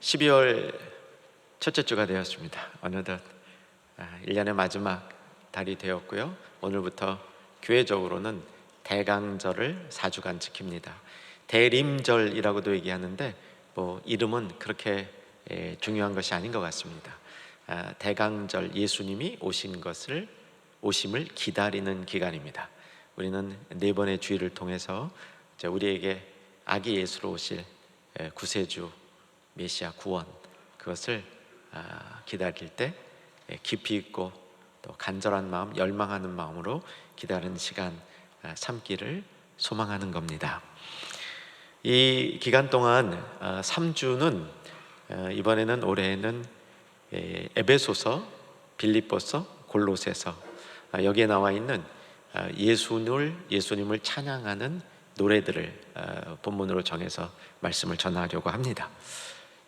12월 첫째 주가 되었습니다. 어느덧 1년의 마지막 달이 되었고요. 오늘부터 교회적으로는 대강절을 4주간 지킵니다. 대림절이라고도 얘기하는데 이름은 그렇게 중요한 것이 아닌 것 같습니다. 대강절, 예수님이 오심을 기다리는 기간입니다. 우리는 네 번의 주일을 통해서 우리에게 아기 예수로 오실 구세주 메시아 구원, 그것을 기다릴 때 깊이 있고 또 간절한 마음, 열망하는 마음으로 기다리는 시간 삼기를 소망하는 겁니다. 이 기간 동안 3주는 이번에는 올해는 에베소서, 빌립보서, 골로새서, 여기에 나와 있는 예수님을 찬양하는 노래들을 본문으로 정해서 말씀을 전하려고 합니다.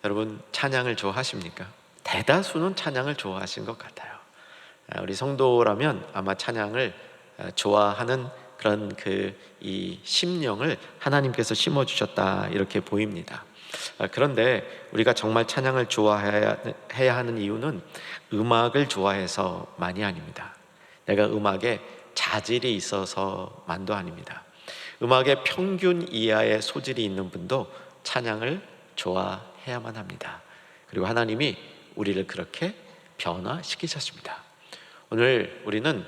여러분, 찬양을 좋아하십니까? 대다수는 찬양을 좋아하신 것 같아요. 우리 성도라면 아마 찬양을 좋아하는 그런 이 심령을 하나님께서 심어주셨다, 이렇게 보입니다. 그런데 우리가 정말 찬양을 좋아해야 하는 이유는 음악을 좋아해서만이 아닙니다. 내가 음악에 자질이 있어서만도 아닙니다. 음악의 평균 이하의 소질이 있는 분도 찬양을 좋아해야만 합니다. 그리고 하나님이 우리를 그렇게 변화시키셨습니다. 오늘 우리는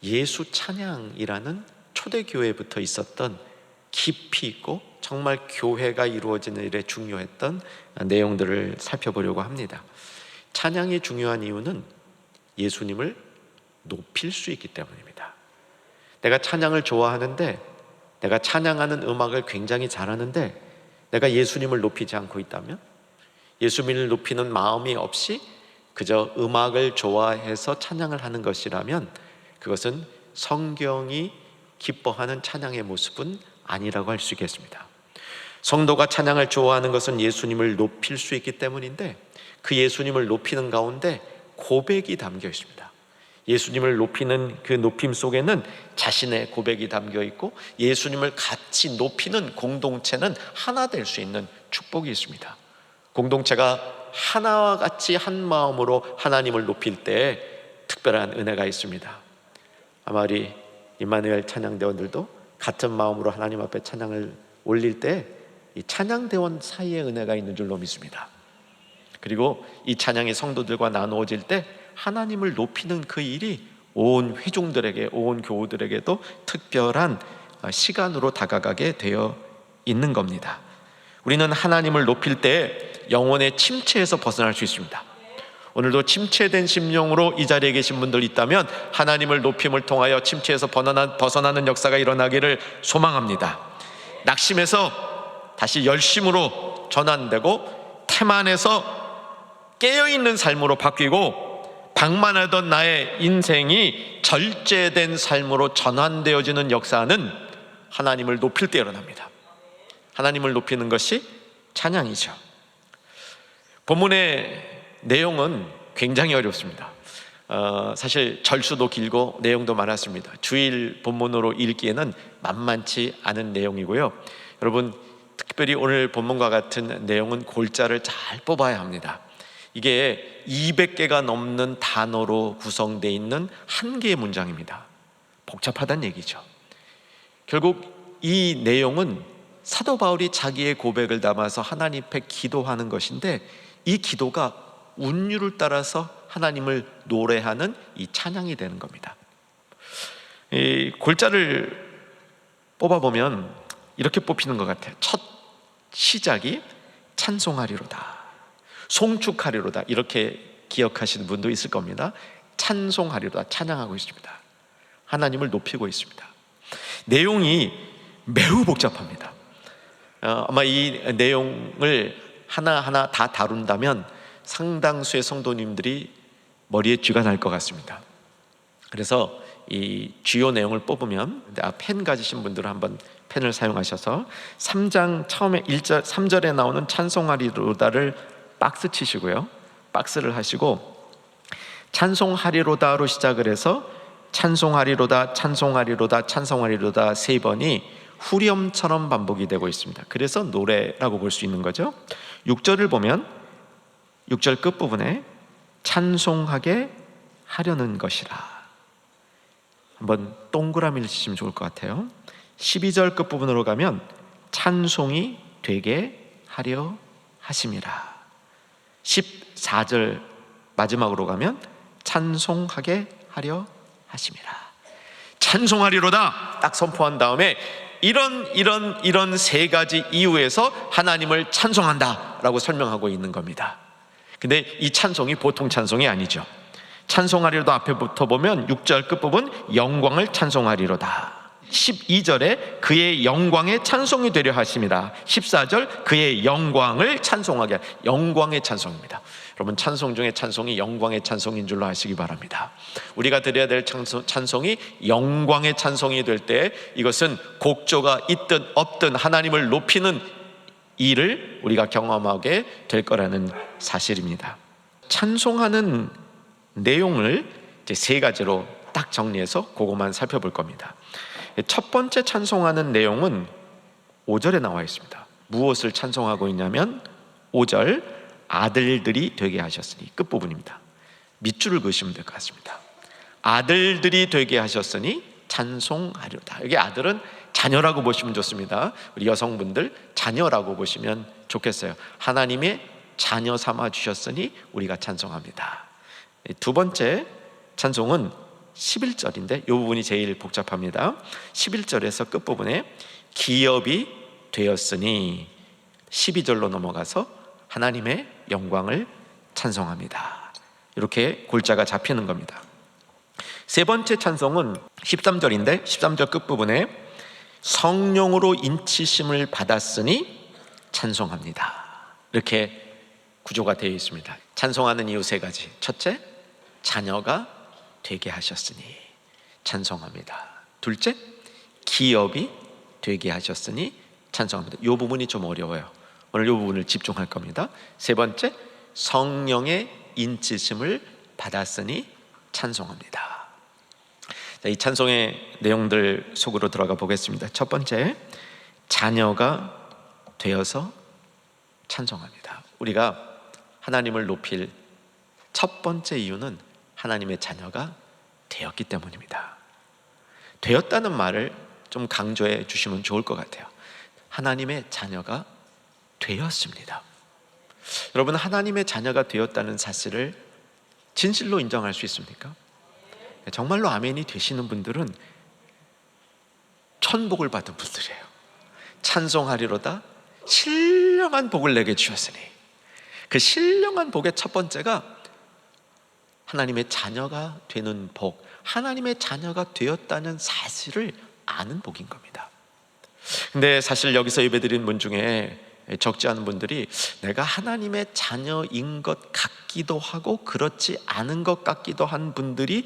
예수 찬양이라는 초대교회부터 있었던 깊이 있고 정말 교회가 이루어지는 일에 중요했던 내용들을 살펴보려고 합니다. 찬양이 중요한 이유는 예수님을 높일 수 있기 때문입니다. 내가 찬양을 좋아하는데, 내가 찬양하는 음악을 굉장히 잘하는데 내가 예수님을 높이지 않고 있다면, 예수님을 높이는 마음이 없이 그저 음악을 좋아해서 찬양을 하는 것이라면 그것은 성경이 기뻐하는 찬양의 모습은 아니라고 할 수 있겠습니다. 성도가 찬양을 좋아하는 것은 예수님을 높일 수 있기 때문인데, 그 예수님을 높이는 가운데 고백이 담겨 있습니다. 예수님을 높이는 그 높임 속에는 자신의 고백이 담겨 있고, 예수님을 같이 높이는 공동체는 하나 될 수 있는 축복이 있습니다. 공동체가 하나와 같이 한 마음으로 하나님을 높일 때 특별한 은혜가 있습니다. 아마 우리 임마누엘 찬양대원들도 같은 마음으로 하나님 앞에 찬양을 올릴 때 이 찬양대원 사이에 은혜가 있는 줄로 믿습니다. 그리고 이 찬양이 성도들과 나누어질 때 하나님을 높이는 그 일이 온 회중들에게, 온 교우들에게도 특별한 시간으로 다가가게 되어 있는 겁니다. 우리는 하나님을 높일 때 영혼의 침체에서 벗어날 수 있습니다. 오늘도 침체된 심령으로 이 자리에 계신 분들 있다면 하나님을 높임을 통하여 침체에서 벗어나는 역사가 일어나기를 소망합니다. 낙심해서 다시 열심으로 전환되고, 태만해서 깨어있는 삶으로 바뀌고, 방만하던 나의 인생이 절제된 삶으로 전환되어지는 역사는 하나님을 높일 때 일어납니다. 하나님을 높이는 것이 찬양이죠. 본문의 내용은 굉장히 어렵습니다. 사실 절수도 길고 내용도 많았습니다. 주일 본문으로 읽기에는 만만치 않은 내용이고요. 여러분, 특별히 오늘 본문과 같은 내용은 골자를 잘 뽑아야 합니다. 이게 200개가 넘는 단어로 구성되어 있는 한 개의 문장입니다. 복잡하다는 얘기죠. 결국 이 내용은 사도 바울이 자기의 고백을 담아서 하나님 앞에 기도하는 것인데, 이 기도가 운율을 따라서 하나님을 노래하는 이 찬양이 되는 겁니다. 이 골자를 뽑아보면 이렇게 뽑히는 것 같아요. 첫 시작이 찬송하리로다, 송축하리로다, 이렇게 기억하시는 분도 있을 겁니다. 찬송하리로다, 찬양하고 있습니다. 하나님을 높이고 있습니다. 내용이 매우 복잡합니다. 아마 이 내용을 하나하나 다 다룬다면 상당수의 성도님들이 머리에 쥐가 날 것 같습니다. 그래서 이 주요 내용을 뽑으면, 펜 가지신 분들은 한번 펜을 사용하셔서 3장 처음에 3절에 나오는 찬송하리로다를 박스 치시고요, 박스를 하시고 찬송하리로다로 시작을 해서 찬송하리로다, 찬송하리로다, 찬송하리로다 3번이 후렴처럼 반복이 되고 있습니다. 그래서 노래라고 볼 수 있는 거죠. 6절을 보면 6절 끝부분에 찬송하게 하려는 것이라. 한번 동그라미를 치시면 좋을 것 같아요. 12절 끝부분으로 가면 찬송이 되게 하려 하심이라. 14절 마지막으로 가면 찬송하게 하려 하심이라. 찬송하리로다 딱 선포한 다음에 이런 세 가지 이유에서 하나님을 찬송한다 라고 설명하고 있는 겁니다. 근데 이 찬송이 보통 찬송이 아니죠. 찬송하리로다 앞에부터 보면 6절 끝부분 영광을 찬송하리로다, 12절에 그의 영광에 찬송이 되려 하심이라, 14절 그의 영광을 찬송하게, 영광의 찬송입니다. 여러분, 찬송 중에 찬송이 영광의 찬송인 줄로 아시기 바랍니다. 우리가 드려야 될 찬송이 영광의 찬송이 될 때 이것은 곡조가 있든 없든 하나님을 높이는 일을 우리가 경험하게 될 거라는 사실입니다. 찬송하는 내용을 이제 세 가지로 딱 정리해서 그것만 살펴볼 겁니다. 첫 번째 찬송하는 내용은 5절에 나와 있습니다. 무엇을 찬송하고 있냐면 5절 아들들이 되게 하셨으니, 끝부분입니다. 밑줄을 그으시면 될 것 같습니다. 아들들이 되게 하셨으니 찬송하리로다. 여기 아들은 자녀라고 보시면 좋습니다. 우리 여성분들 자녀라고 보시면 좋겠어요. 하나님의 자녀 삼아 주셨으니 우리가 찬송합니다. 두 번째 찬송은 11절인데 이 부분이 제일 복잡합니다. 11절에서 끝부분에 기업이 되었으니 12절로 넘어가서 하나님의 영광을 찬송합니다. 이렇게 골자가 잡히는 겁니다. 세 번째 찬송은 13절인데 13절 끝부분에 성령으로 인치심을 받았으니 찬송합니다. 이렇게 구조가 되어 있습니다. 찬송하는 이유 세 가지. 첫째, 자녀가 되게 하셨으니 찬송합니다. 둘째, 기업이 되게 하셨으니 찬송합니다. 이 부분이 좀 어려워요. 오늘 이 부분을 집중할 겁니다. 세 번째, 성령의 인치심을 받았으니 찬송합니다. 자, 이 찬송의 내용들 속으로 들어가 보겠습니다. 첫 번째, 자녀가 되어서 찬송합니다. 우리가 하나님을 높일 첫 번째 이유는 하나님의 자녀가 되었기 때문입니다. 되었다는 말을 좀 강조해 주시면 좋을 것 같아요. 하나님의 자녀가 되었습니다. 여러분, 하나님의 자녀가 되었다는 사실을 진실로 인정할 수 있습니까? 정말로 아멘이 되시는 분들은 천복을 받은 분들이에요. 찬송하리로다 신령한 복을 내게 주셨으니. 그 신령한 복의 첫 번째가 하나님의 자녀가 되는 복, 하나님의 자녀가 되었다는 사실을 아는 복인 겁니다. 근데 사실 여기서 예배드린 분 중에 적지 않은 분들이 내가 하나님의 자녀인 것 같기도 하고 그렇지 않은 것 같기도 한 분들이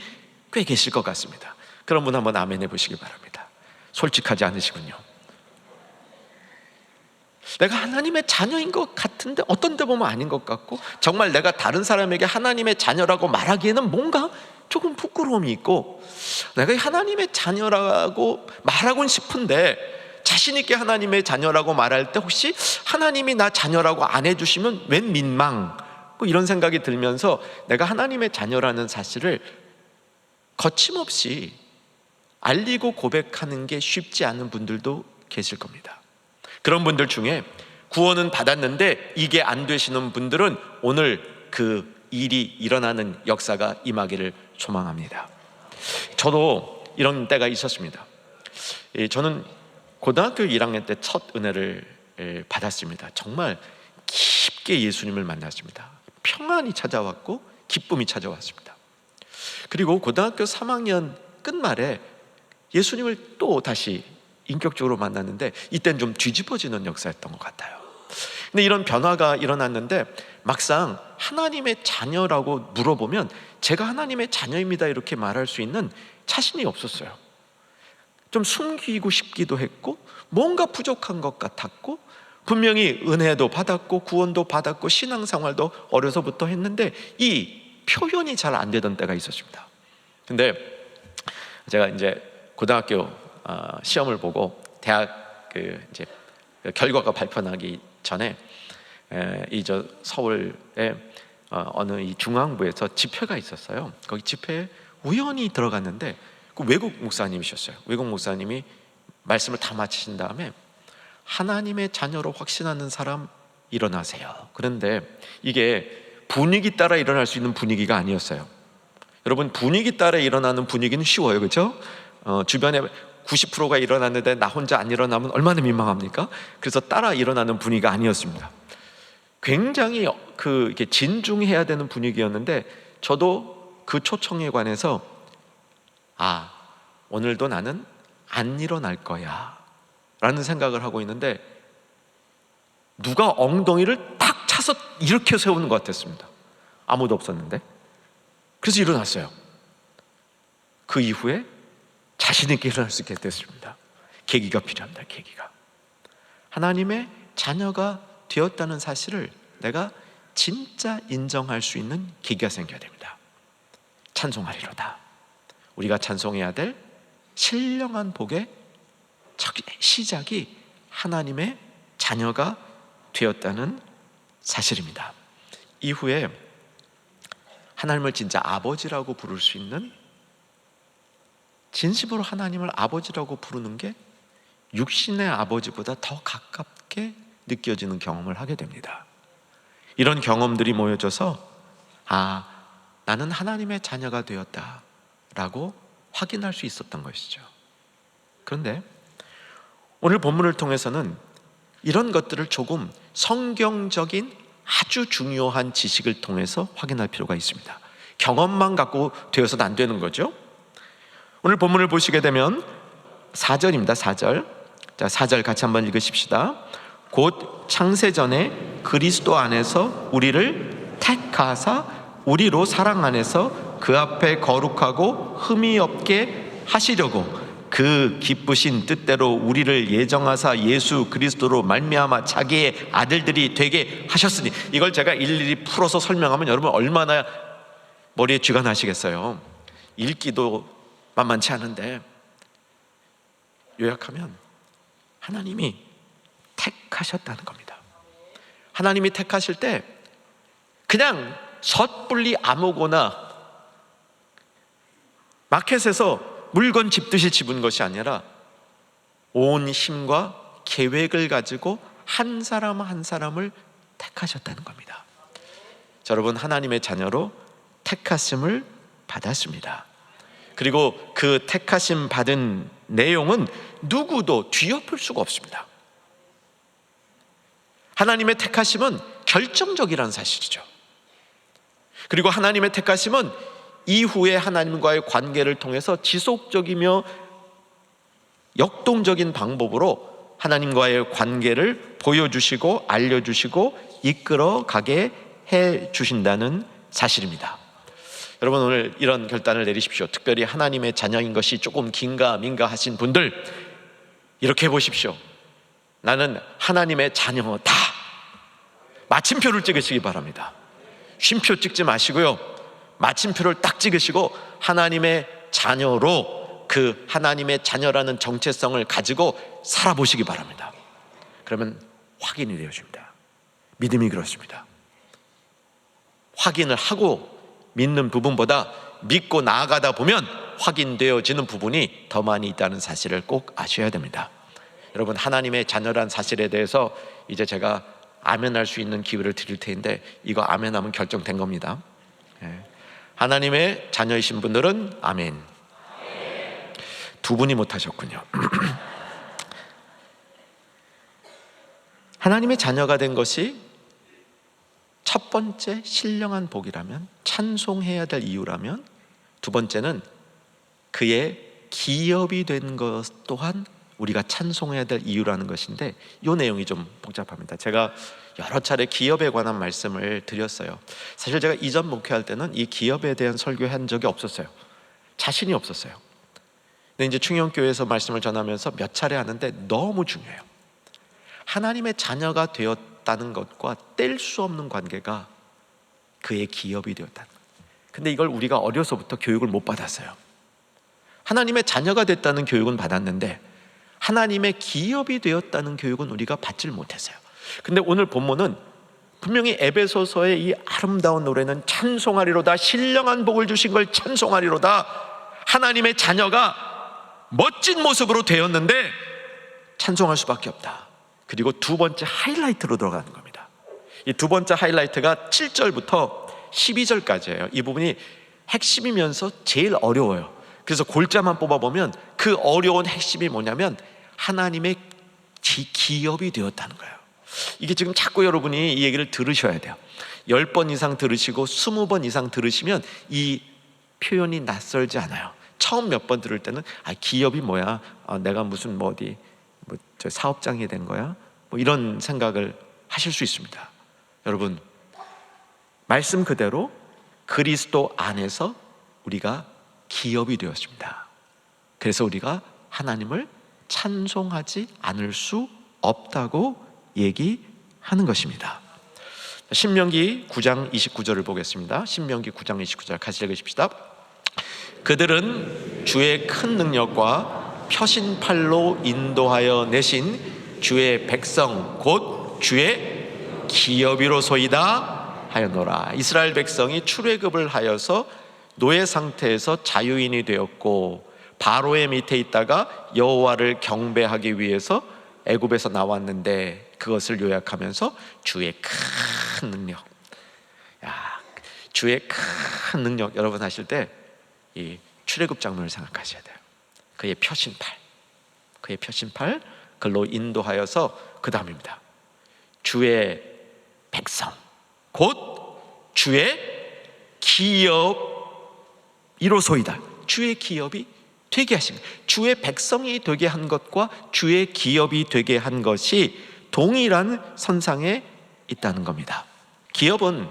꽤 계실 것 같습니다. 그런 분 한번 아멘 해보시기 바랍니다. 솔직하지 않으시군요. 내가 하나님의 자녀인 것 같은데 어떤 데 보면 아닌 것 같고, 정말 내가 다른 사람에게 하나님의 자녀라고 말하기에는 뭔가 조금 부끄러움이 있고, 내가 하나님의 자녀라고 말하곤 싶은데 자신 있게 하나님의 자녀라고 말할 때 혹시 하나님이 나 자녀라고 안 해주시면 웬 민망, 뭐 이런 생각이 들면서 내가 하나님의 자녀라는 사실을 거침없이 알리고 고백하는 게 쉽지 않은 분들도 계실 겁니다. 그런 분들 중에 구원은 받았는데 이게 안 되시는 분들은 오늘 그 일이 일어나는 역사가 임하기를 소망합니다. 저도 이런 때가 있었습니다. 저는 고등학교 1학년 때 첫 은혜를 받았습니다. 정말 깊게 예수님을 만났습니다. 평안이 찾아왔고 기쁨이 찾아왔습니다. 그리고 고등학교 3학년 끝말에 예수님을 또 다시 인격적으로 만났는데 이때는 좀 뒤집어지는 역사였던 것 같아요. 근데 이런 변화가 일어났는데 막상 하나님의 자녀라고 물어보면 제가 하나님의 자녀입니다 이렇게 말할 수 있는 자신이 없었어요. 좀 숨기고 싶기도 했고 뭔가 부족한 것 같았고, 분명히 은혜도 받았고 구원도 받았고 신앙생활도 어려서부터 했는데 이 표현이 잘 안 되던 때가 있었습니다. 근데 제가 이제 고등학교 시험을 보고 대학 이제 결과가 발표나기 전에 저 서울에 어느 이 중앙부에서 집회가 있었어요. 거기 집회에 우연히 들어갔는데 그 외국 목사님이셨어요. 외국 목사님이 말씀을 다 마치신 다음에 하나님의 자녀로 확신하는 사람 일어나세요. 그런데 이게 분위기 따라 일어날 수 있는 분위기가 아니었어요. 여러분, 분위기 따라 일어나는 분위기는 쉬워요, 그렇죠? 주변에 90%가 일어났는데 나 혼자 안 일어나면 얼마나 민망합니까? 그래서 따라 일어나는 분위기가 아니었습니다. 굉장히 이게 진중해야 되는 분위기였는데 저도 그 초청에 관해서 오늘도 나는 안 일어날 거야 라는 생각을 하고 있는데 누가 엉덩이를 탁 차서 일으켜 세우는 것 같았습니다. 아무도 없었는데. 그래서 일어났어요. 그 이후에 자신 있게 일어날 수 있게 됐습니다. 계기가 필요합니다. 계기가. 하나님의 자녀가 되었다는 사실을 내가 진짜 인정할 수 있는 계기가 생겨야 됩니다. 찬송하리로다. 우리가 찬송해야 될 신령한 복의 시작이 하나님의 자녀가 되었다는 사실입니다. 이후에 하나님을 진짜 아버지라고 부를 수 있는, 진심으로 하나님을 아버지라고 부르는 게 육신의 아버지보다 더 가깝게 느껴지는 경험을 하게 됩니다. 이런 경험들이 모여져서 나는 하나님의 자녀가 되었다라고 확인할 수 있었던 것이죠. 그런데 오늘 본문을 통해서는 이런 것들을 조금 성경적인 아주 중요한 지식을 통해서 확인할 필요가 있습니다. 경험만 갖고 되어서는 안 되는 거죠. 오늘 본문을 보시게 되면 4절입니다. 4절. 자, 4절 같이 한번 읽으십시다. 곧 창세전에 그리스도 안에서 우리를 택하사 우리로 사랑 안에서 그 앞에 거룩하고 흠이 없게 하시려고 그 기쁘신 뜻대로 우리를 예정하사 예수 그리스도로 말미암아 자기의 아들들이 되게 하셨으니. 이걸 제가 일일이 풀어서 설명하면 여러분 얼마나 머리에 쥐가 나시겠어요. 읽기도 만만치 않은데 요약하면 하나님이 택하셨다는 겁니다. 하나님이 택하실 때 그냥 섣불리 아무거나 마켓에서 물건 집듯이 집은 것이 아니라 온 힘과 계획을 가지고 한 사람 한 사람을 택하셨다는 겁니다. 자, 여러분, 하나님의 자녀로 택하심을 받았습니다. 그리고 그 택하심 받은 내용은 누구도 뒤엎을 수가 없습니다. 하나님의 택하심은 결정적이라는 사실이죠. 그리고 하나님의 택하심은 이후에 하나님과의 관계를 통해서 지속적이며 역동적인 방법으로 하나님과의 관계를 보여주시고 알려주시고 이끌어가게 해주신다는 사실입니다. 여러분, 오늘 이런 결단을 내리십시오. 특별히 하나님의 자녀인 것이 조금 긴가민가 하신 분들, 이렇게 해보십시오. 나는 하나님의 자녀다. 마침표를 찍으시기 바랍니다. 쉼표 찍지 마시고요, 마침표를 딱 찍으시고 하나님의 자녀로 그 하나님의 자녀라는 정체성을 가지고 살아보시기 바랍니다. 그러면 확인이 되어집니다. 믿음이 그렇습니다. 확인을 하고 믿는 부분보다 믿고 나아가다 보면 확인되어지는 부분이 더 많이 있다는 사실을 꼭 아셔야 됩니다. 여러분, 하나님의 자녀란 사실에 대해서 이제 제가 아멘할 수 있는 기회를 드릴 텐데 이거 아멘하면 결정된 겁니다. 하나님의 자녀이신 분들은 아멘. 두 분이 못하셨군요. 하나님의 자녀가 된 것이 첫 번째 신령한 복이라면, 찬송해야 될 이유라면, 두 번째는 그의 기업이 된 것 또한 우리가 찬송해야 될 이유라는 것인데, 이 내용이 좀 복잡합니다. 제가 여러 차례 기업에 관한 말씀을 드렸어요. 사실 제가 이전 목회할 때는 이 기업에 대한 설교한 적이 없었어요. 자신이 없었어요. 근데 이제 충영교회에서 말씀을 전하면서 몇 차례 하는데 너무 중요해요. 하나님의 자녀가 되었다는 것과 뗄 수 없는 관계가 그의 기업이 되었다는 것. 근데 이걸 우리가 어려서부터 교육을 못 받았어요. 하나님의 자녀가 됐다는 교육은 받았는데 하나님의 기업이 되었다는 교육은 우리가 받질 못했어요. 근데 오늘 본문은 분명히 에베소서의 이 아름다운 노래는 찬송하리로다, 신령한 복을 주신 걸 찬송하리로다, 하나님의 자녀가 멋진 모습으로 되었는데 찬송할 수밖에 없다. 그리고 두 번째 하이라이트로 들어가는 겁니다. 이 두 번째 하이라이트가 7절부터 12절까지예요. 이 부분이 핵심이면서 제일 어려워요. 그래서 골자만 뽑아보면 그 어려운 핵심이 뭐냐면 하나님의 기업이 되었다는 거예요. 이게 지금 자꾸 여러분이 이 얘기를 들으셔야 돼요. 10번 이상 들으시고 20번 이상 들으시면 이 표현이 낯설지 않아요. 처음 몇 번 들을 때는 기업이 뭐야? 내가 무슨 어디 저 사업장이 된 거야? 이런 생각을 하실 수 있습니다. 여러분, 말씀 그대로 그리스도 안에서 우리가 기업이 되었습니다. 그래서 우리가 하나님을 찬송하지 않을 수 없다고 얘기하는 것입니다. 신명기 9장 29절을 보겠습니다. 신명기 9장 29절 같이 읽으십시다. 그들은 주의 큰 능력과 표신팔로 인도하여 내신 주의 백성 곧 주의 기업이로소이다 하였노라. 이스라엘 백성이 출애굽을 하여서 노예 상태에서 자유인이 되었고 바로의 밑에 있다가 여호와를 경배하기 위해서 애굽에서 나왔는데 그것을 요약하면서 주의 큰 능력. 주의 큰 능력 여러분 하실 때 이 출애굽 장면을 생각하셔야 돼요. 그의 표신팔, 그로 인도하여서 그 다음입니다. 주의 백성 곧 주의 기업이로소이다. 주의 기업이 되게 하신 것, 주의 백성이 되게 한 것과 주의 기업이 되게 한 것이 동일한 선상에 있다는 겁니다. 기업은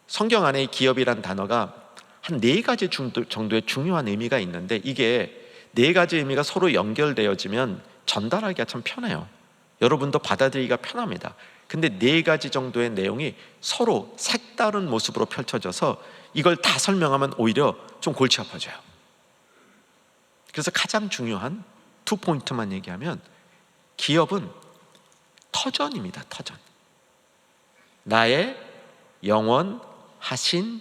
성경 안에 기업이란 단어가 한 4가지 정도의 중요한 의미가 있는데 이게 4가지 의미가 서로 연결되어지면 전달하기가 참 편해요. 여러분도 받아들이기가 편합니다. 근데 4가지 정도의 내용이 서로 색다른 모습으로 펼쳐져서 이걸 다 설명하면 오히려 좀 골치 아파져요. 그래서 가장 중요한 2포인트만 얘기하면 기업은 터전입니다. 터전. 나의 영원하신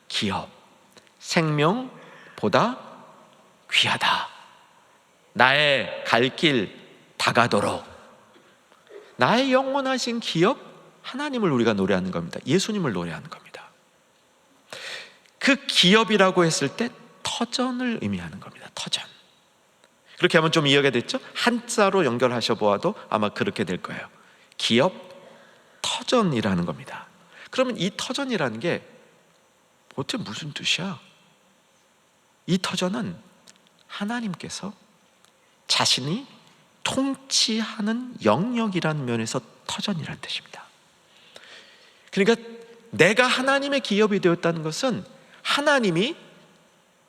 기업, 생명보다 귀하다. 나의 갈 길 다가도록. 나의 영원하신 기업, 하나님을 우리가 노래하는 겁니다. 예수님을 노래하는 겁니다. 그 기업이라고 했을 때 터전을 의미하는 겁니다. 터전. 그렇게 하면 좀 이해가 됐죠? 한자로 연결하셔 보아도 아마 그렇게 될 거예요. 기업 터전이라는 겁니다. 그러면 이 터전이라는 게 도대체 무슨 뜻이야? 이 터전은 하나님께서 자신이 통치하는 영역이라는 면에서 터전이라는 뜻입니다. 그러니까 내가 하나님의 기업이 되었다는 것은 하나님이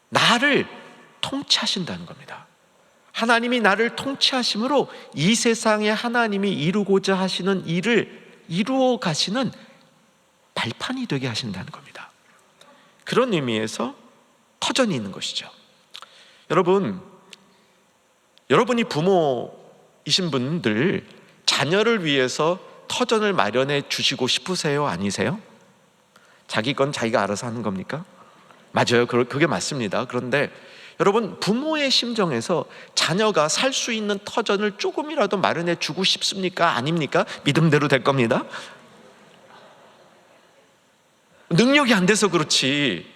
나를 통치하신다는 겁니다. 하나님이 나를 통치하심으로 이 세상에 하나님이 이루고자 하시는 일을 이루어 가시는 발판이 되게 하신다는 겁니다. 그런 의미에서 터전이 있는 것이죠. 여러분이 부모이신 분들 자녀를 위해서 터전을 마련해 주시고 싶으세요? 아니세요? 자기 건 자기가 알아서 하는 겁니까? 맞아요. 그게 맞습니다. 그런데 여러분, 부모의 심정에서 자녀가 살 수 있는 터전을 조금이라도 마련해 주고 싶습니까? 아닙니까? 믿음대로 될 겁니다. 능력이 안 돼서 그렇지.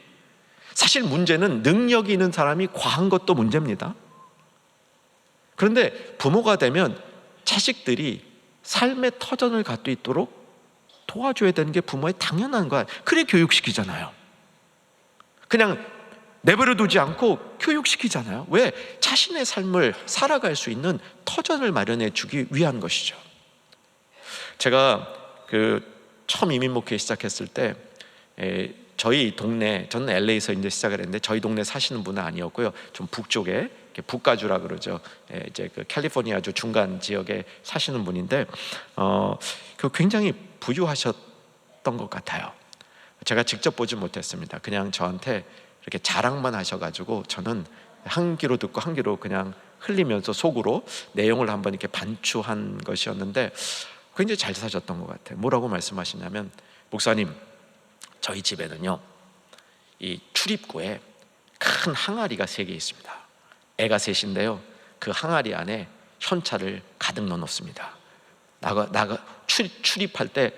사실 문제는 능력이 있는 사람이 과한 것도 문제입니다. 그런데 부모가 되면 자식들이 삶의 터전을 갖고 있도록 도와줘야 되는 게 부모의 당연한 거야. 그래 교육시키잖아요. 그냥 내버려 두지 않고 교육시키잖아요. 왜? 자신의 삶을 살아갈 수 있는 터전을 마련해 주기 위한 것이죠. 제가 처음 이민 목회 시작했을 때 저희 동네, 저는 LA에서 이제 시작을 했는데 저희 동네 사시는 분은 아니었고요. 좀 북쪽에 북가주라 그러죠. 이제 캘리포니아주 중간 지역에 사시는 분인데 굉장히 부유하셨던 것 같아요. 제가 직접 보지 못했습니다. 그냥 저한테 이렇게 자랑만 하셔가지고 저는 한 귀로 듣고 한 귀로 그냥 흘리면서 속으로 내용을 한번 이렇게 반추한 것이었는데 굉장히 잘 사셨던 것 같아요. 뭐라고 말씀하시냐면, 목사님, 저희 집에는요 이 출입구에 큰 항아리가 3개 있습니다. 애가 셋인데요, 그 항아리 안에 현찰을 가득 넣어놓습니다. 출입할 때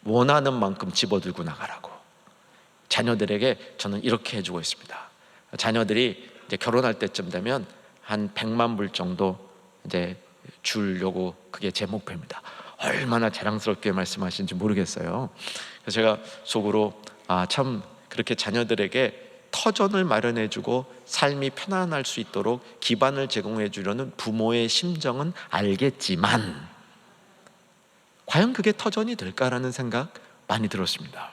원하는 만큼 집어들고 나가라고. 자녀들에게 저는 이렇게 해주고 있습니다. 자녀들이 이제 결혼할 때쯤 되면 한 100만 불 정도 이제 주려고, 그게 제 목표입니다. 얼마나 자랑스럽게 말씀하시는지 모르겠어요. 그래서 제가 속으로 참 그렇게 자녀들에게 터전을 마련해주고 삶이 편안할 수 있도록 기반을 제공해 주려는 부모의 심정은 알겠지만 과연 그게 터전이 될까라는 생각 많이 들었습니다.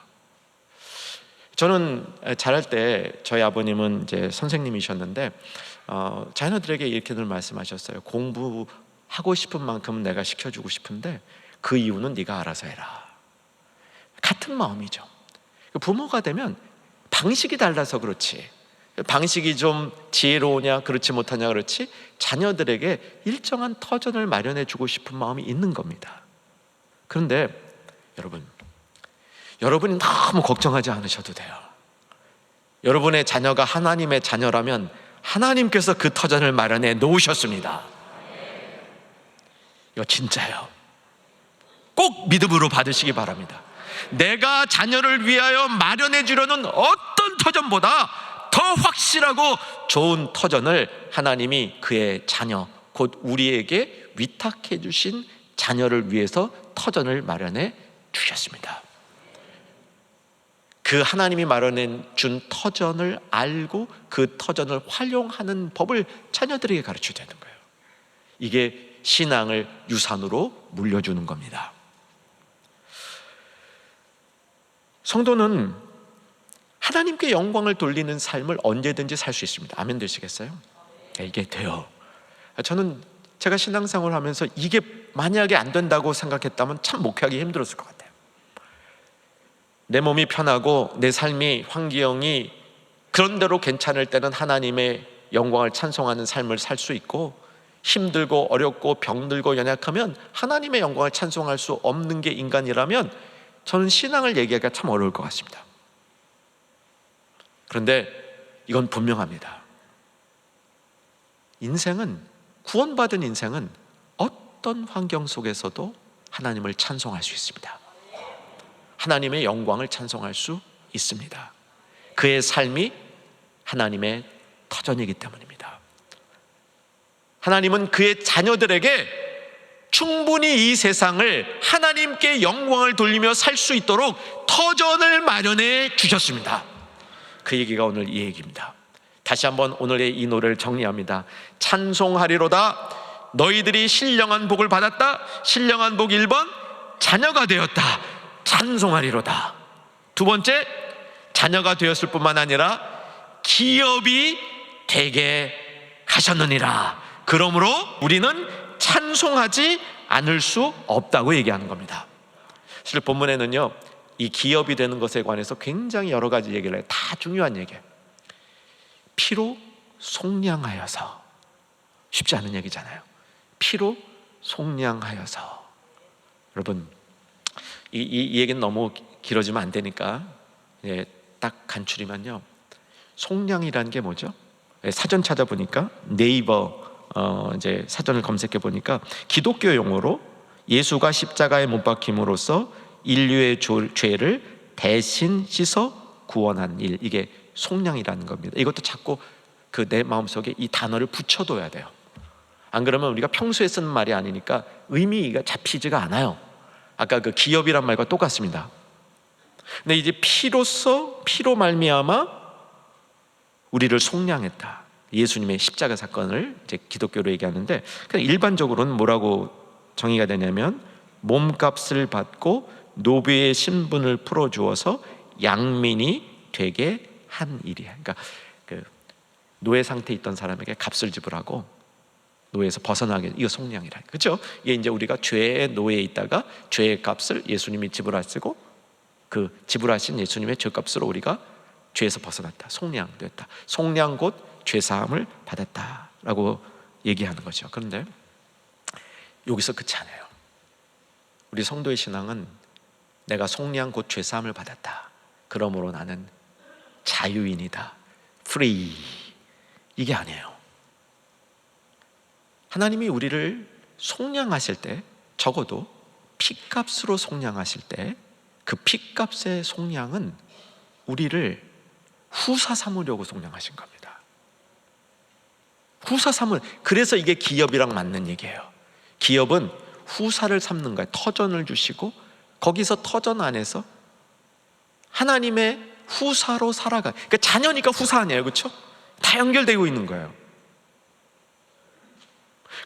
저는 자랄 때 저희 아버님은 이제 선생님이셨는데 자녀들에게 이렇게 늘 말씀하셨어요. 공부하고 싶은 만큼 내가 시켜주고 싶은데 그 이유는 네가 알아서 해라. 같은 마음이죠. 부모가 되면 방식이 달라서 그렇지, 방식이 좀 지혜로우냐 그렇지 못하냐 그렇지, 자녀들에게 일정한 터전을 마련해 주고 싶은 마음이 있는 겁니다. 그런데 여러분이 너무 걱정하지 않으셔도 돼요. 여러분의 자녀가 하나님의 자녀라면 하나님께서 그 터전을 마련해 놓으셨습니다. 이거 진짜예요. 꼭 믿음으로 받으시기 바랍니다. 내가 자녀를 위하여 마련해 주려는 어떤 터전보다 더 확실하고 좋은 터전을 하나님이 그의 자녀, 곧 우리에게 위탁해 주신 자녀를 위해서 터전을 마련해 주셨습니다. 그 하나님이 마련해 준 터전을 알고 그 터전을 활용하는 법을 자녀들에게 가르쳐야 되는 거예요. 이게 신앙을 유산으로 물려주는 겁니다. 성도는 하나님께 영광을 돌리는 삶을 언제든지 살 수 있습니다. 아멘 되시겠어요? 이게 돼요. 저는 제가 신앙생활을 하면서 이게 만약에 안 된다고 생각했다면 참 목회하기 힘들었을 것 같아요. 내 몸이 편하고 내 삶이, 환경이 그런대로 괜찮을 때는 하나님의 영광을 찬송하는 삶을 살 수 있고, 힘들고 어렵고 병들고 연약하면 하나님의 영광을 찬송할 수 없는 게 인간이라면 저는 신앙을 얘기하기가 참 어려울 것 같습니다. 그런데 이건 분명합니다. 구원받은 인생은 어떤 환경 속에서도 하나님을 찬송할 수 있습니다. 하나님의 영광을 찬송할 수 있습니다. 그의 삶이 하나님의 터전이기 때문입니다. 하나님은 그의 자녀들에게 충분히 이 세상을 하나님께 영광을 돌리며 살 수 있도록 터전을 마련해 주셨습니다. 그 얘기가 오늘 이 얘기입니다. 다시 한번 오늘의 이 노래를 정리합니다. 찬송하리로다. 너희들이 신령한 복을 받았다. 신령한 복 1번, 자녀가 되었다. 찬송하리로다. 2번째, 자녀가 되었을 뿐만 아니라 기업이 되게 하셨느니라. 그러므로 우리는 찬송하지 않을 수 없다고 얘기하는 겁니다. 사실 본문에는요, 이 기업이 되는 것에 관해서 굉장히 여러 가지 얘기를 해요. 다 중요한 얘기예요. 피로 속량하여서. 쉽지 않은 얘기잖아요. 피로 속량하여서. 여러분, 이 얘기는 너무 길어지면 안 되니까 딱 간추리면요, 속량이라는 게 뭐죠? 사전 찾아보니까, 네이버 이제 사전을 검색해 보니까 기독교 용어로 예수가 십자가에 못 박힘으로써 인류의 죄를 대신 씻어 구원한 일, 이게 속량이라는 겁니다. 이것도 자꾸 내 마음속에 이 단어를 붙여둬야 돼요. 안 그러면 우리가 평소에 쓰는 말이 아니니까 의미가 잡히지가 않아요. 아까 그 기업이란 말과 똑같습니다. 근데 이제 피로 말미암아 우리를 속량했다. 예수님의 십자가 사건을 이제 기독교로 얘기하는데, 그냥 일반적으로는 뭐라고 정의가 되냐면, 몸값을 받고 노비의 신분을 풀어주어서 양민이 되게 한 일이야. 그러니까 그 노예 상태에 있던 사람에게 값을 지불하고 노예에서 벗어나게, 이거 속량이라. 그렇죠? 이게 이제 우리가 죄의 노예에 있다가 죄의 값을 예수님이 지불하시고 그 지불하신 예수님의 죄값으로 우리가 죄에서 벗어났다. 속량됐다. 속량 곧 죄사함을 받았다라고 얘기하는 거죠. 그런데 여기서 끝이 아니에요. 우리 성도의 신앙은 내가 속량 곧 죄사함을 받았다, 그러므로 나는 자유인이다, free, 이게 아니에요. 하나님이 우리를 속량하실 때, 적어도 핏값으로 속량하실 때, 그 핏값의 속량은 우리를 후사 삼으려고 속량하신 겁니다. 후사 삼은, 그래서 이게 기업이랑 맞는 얘기예요. 기업은 후사를 삼는 거예요. 터전을 주시고 거기서 터전 안에서 하나님의 후사로 살아가. 그러니까 자녀니까 후사 아니에요, 그렇죠? 다 연결되고 있는 거예요.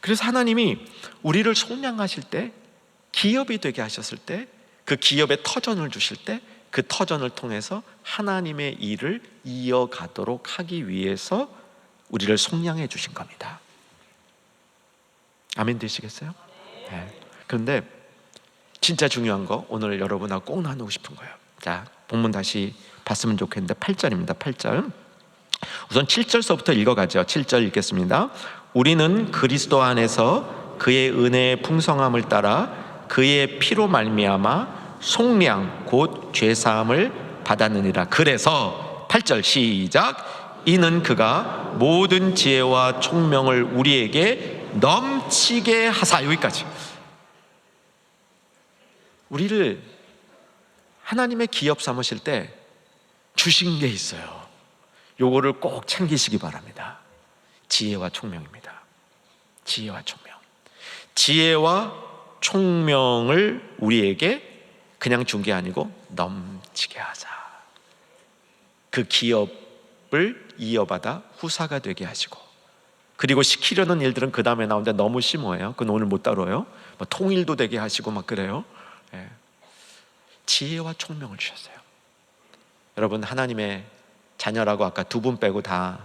그래서 하나님이 우리를 속량하실 때, 기업이 되게 하셨을 때, 그 기업에 터전을 주실 때, 그 터전을 통해서 하나님의 일을 이어가도록 하기 위해서 우리를 속량해 주신 겁니다. 아멘 되시겠어요? 네. 그런데 진짜 중요한 거 오늘 여러분하고 꼭 나누고 싶은 거예요. 자, 본문 다시 봤으면 좋겠는데 8절입니다. 8절. 우선 7절서부터 읽어가죠. 7절 읽겠습니다. 우리는 그리스도 안에서 그의 은혜의 풍성함을 따라 그의 피로 말미암아 속량 곧 죄사함을 받았느니라. 그래서 8절 시작. 이는 그가 모든 지혜와 총명을 우리에게 넘치게 하사. 여기까지. 우리를 하나님의 기업 삼으실 때 주신 게 있어요. 요거를 꼭 챙기시기 바랍니다. 지혜와 총명입니다. 지혜와 총명. 지혜와 총명을 우리에게 그냥 준 게 아니고 넘치게 하자. 그 기업을 이어받아 후사가 되게 하시고, 그리고 시키려는 일들은 그 다음에 나오는데 너무 심오해요. 그건 오늘 못 다뤄요. 뭐 통일도 되게 하시고 막 그래요. 예. 지혜와 총명을 주셨어요. 여러분, 하나님의 자녀라고 아까 두 분 빼고 다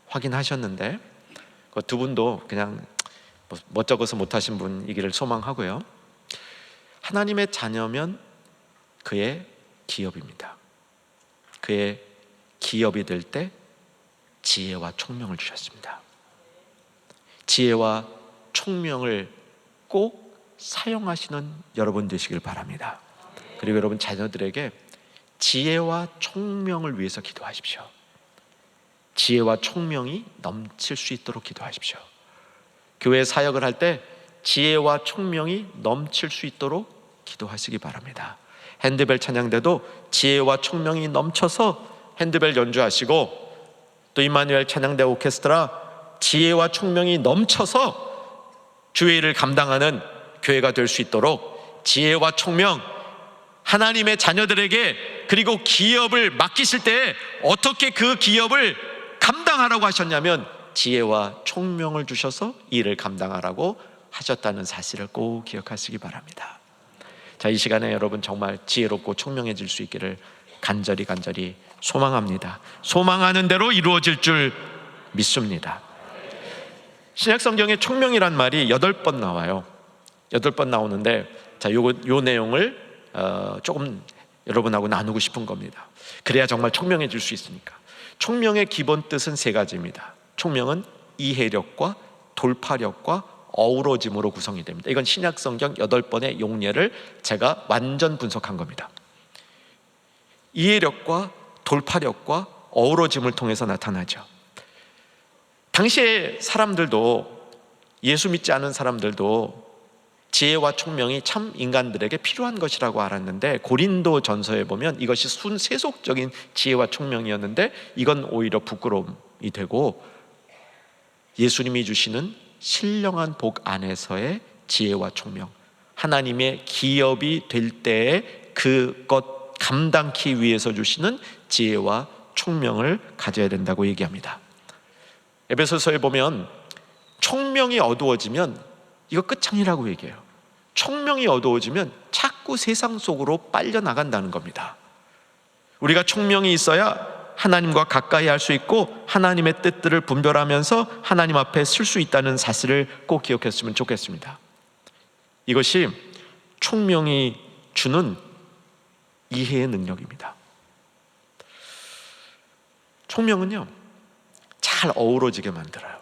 확인하셨는데, 그 두 분도 그냥 멋쩍어서 못하신 분이기를 소망하고요. 하나님의 자녀면 그의 기업입니다. 그의 기업이 될 때 지혜와 총명을 주셨습니다. 지혜와 총명을 꼭 사용하시는 여러분 되시길 바랍니다. 그리고 여러분 자녀들에게 지혜와 총명을 위해서 기도하십시오. 지혜와 총명이 넘칠 수 있도록 기도하십시오. 교회 사역을 할 때 지혜와 총명이 넘칠 수 있도록 기도하시기 바랍니다. 핸드벨 찬양대도 지혜와 총명이 넘쳐서 핸드벨 연주하시고, 또 임마누엘 찬양대 오케스트라 지혜와 총명이 넘쳐서 주일을 감당하는 교회가 될 수 있도록 지혜와 총명, 하나님의 자녀들에게, 그리고 기업을 맡기실 때 어떻게 그 기업을 감당하라고 하셨냐면 지혜와 총명을 주셔서 일을 감당하라고 하셨다는 사실을 꼭 기억하시기 바랍니다. 자, 이 시간에 여러분 정말 지혜롭고 총명해질 수 있기를 간절히 소망합니다. 소망하는 대로 이루어질 줄 믿습니다. 신약 성경에 총명이란 말이 8번 나와요. 8번 나오는데, 자, 요 내용을 조금 여러분하고 나누고 싶은 겁니다. 그래야 정말 총명해질 수 있으니까. 총명의 기본 뜻은 3가지입니다. 총명은 이해력과 돌파력과 어우러짐으로 구성이 됩니다. 이건 신약 성경 8번의 용례를 제가 완전 분석한 겁니다. 이해력과 돌파력과 어우러짐을 통해서 나타나죠. 당시의 사람들도, 예수 믿지 않은 사람들도 지혜와 총명이 참 인간들에게 필요한 것이라고 알았는데, 고린도 전서에 보면 이것이 순세속적인 지혜와 총명이었는데 이건 오히려 부끄러움이 되고, 예수님이 주시는 신령한 복 안에서의 지혜와 총명, 하나님의 기업이 될 때에 그것 감당하기 위해서 주시는 지혜와 총명을 가져야 된다고 얘기합니다. 에베소서에 보면 총명이 어두워지면 이거 끝장이라고 얘기해요. 총명이 어두워지면 자꾸 세상 속으로 빨려나간다는 겁니다. 우리가 총명이 있어야 하나님과 가까이 할 수 있고 하나님의 뜻들을 분별하면서 하나님 앞에 설 수 있다는 사실을 꼭 기억했으면 좋겠습니다. 이것이 총명이 주는 이해의 능력입니다. 총명은요, 잘 어우러지게 만들어요.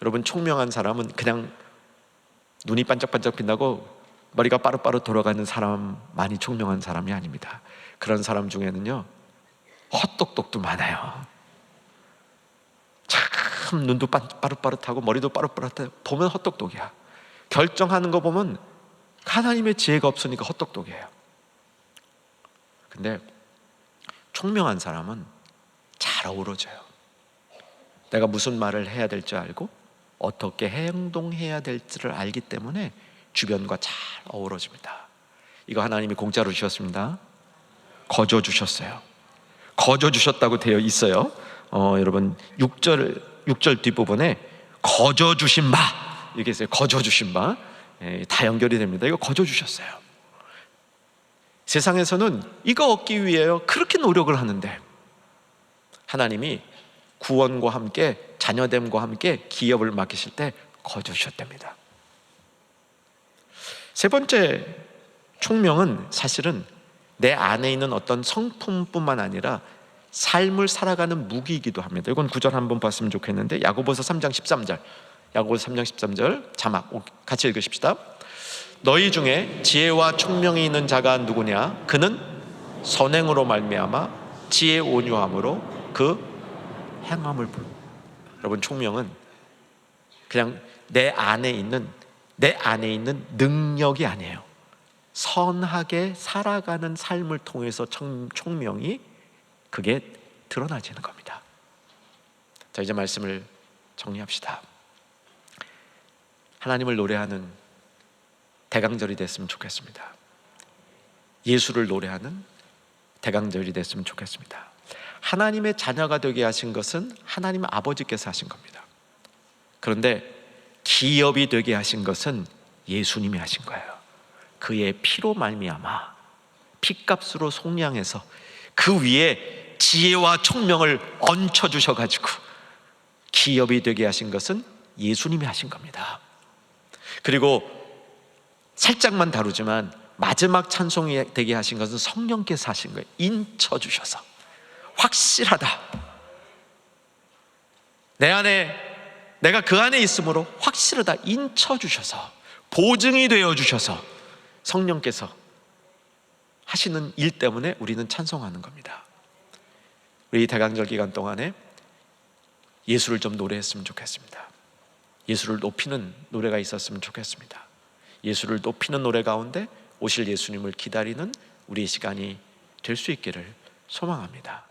여러분, 총명한 사람은 그냥 눈이 반짝반짝 빛나고 머리가 빠르빠르 돌아가는 사람만이 총명한 사람이 아닙니다. 그런 사람 중에는요, 헛똑똑도 많아요. 참 눈도 빠릇빠릇하고 머리도 빠릇빠릇하고 보면 헛똑똑이야. 결정하는 거 보면 하나님의 지혜가 없으니까 헛똑똑이에요. 근데 총명한 사람은 잘 어우러져요. 내가 무슨 말을 해야 될지 알고 어떻게 행동해야 될지를 알기 때문에 주변과 잘 어우러집니다. 이거 하나님이 공짜로 주셨습니다. 거저 주셨어요. 거저 주셨다고 되어 있어요. 여러분 6절 뒷부분에 거저 주신 바 이렇게 있어요. 거저 주신 바. 다 연결이 됩니다. 이거 거저 주셨어요. 세상에서는 이거 얻기 위해요 그렇게 노력을 하는데 하나님이 구원과 함께 자녀됨과 함께 기업을 맡기실 때 거저 주셨답니다. 세 번째 총명은 사실은 내 안에 있는 어떤 성품뿐만 아니라 삶을 살아가는 무기이기도 합니다. 이건 9절 한번 봤으면 좋겠는데 야고보서 3장 13절, 야고보서 3장 13절 자막 같이 읽으십시다. 너희 중에 지혜와 총명이 있는 자가 누구냐? 그는 선행으로 말미암아 지혜 온유함으로 그 행함을 볼. 여러분, 총명은 그냥 내 안에 있는 능력이 아니에요. 선하게 살아가는 삶을 통해서 총명이 그게 드러나지는 겁니다. 자, 이제 말씀을 정리합시다. 하나님을 노래하는 대강절이 됐으면 좋겠습니다. 예수를 노래하는 대강절이 됐으면 좋겠습니다. 하나님의 자녀가 되게 하신 것은 하나님 아버지께서 하신 겁니다. 그런데 기업이 되게 하신 것은 예수님이 하신 거예요. 그의 피로 말미암아 피값으로 속량해서 그 위에 지혜와 총명을 얹혀 주셔가지고 기업이 되게 하신 것은 예수님이 하신 겁니다. 그리고 살짝만 다루지만 마지막 찬송이 되게 하신 것은 성령께서 하신 거예요. 인쳐 주셔서 확실하다. 내 안에 내가 그 안에 있으므로 확실하다. 인쳐 주셔서 보증이 되어 주셔서 성령께서 하시는 일 때문에 우리는 찬송하는 겁니다. 우리 대강절 기간 동안에 예수를 좀 노래했으면 좋겠습니다. 예수를 높이는 노래가 있었으면 좋겠습니다. 예수를 높이는 노래 가운데 오실 예수님을 기다리는 우리의 시간이 될 수 있기를 소망합니다.